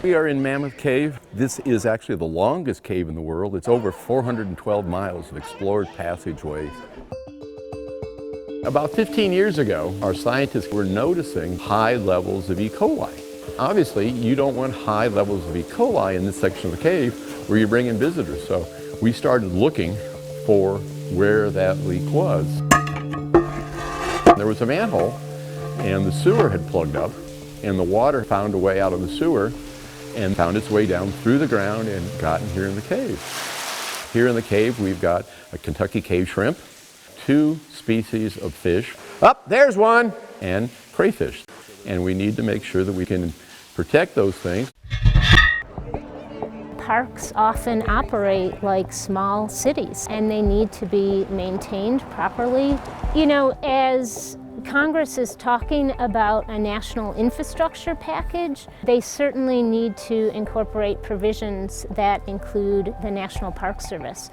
We are in Mammoth Cave. This is actually the longest cave in the world. It's over 412 miles of explored passageways. About 15 years ago, our scientists were noticing high levels of E. coli. Obviously, you don't want high levels of E. coli in this section of the cave where you bring in visitors. So we started looking for where that leak was. There was a manhole, and the sewer had plugged up, and the water found a way out of the sewer and found its way down through the ground and gotten here in the cave. Here in the cave, we've got a Kentucky cave shrimp, 2 species of fish, there's one, and crayfish. And we need to make sure that we can protect those things. Parks often operate like small cities, and they need to be maintained properly. You know, as Congress is talking about a national infrastructure package, they certainly need to incorporate provisions that include the National Park Service.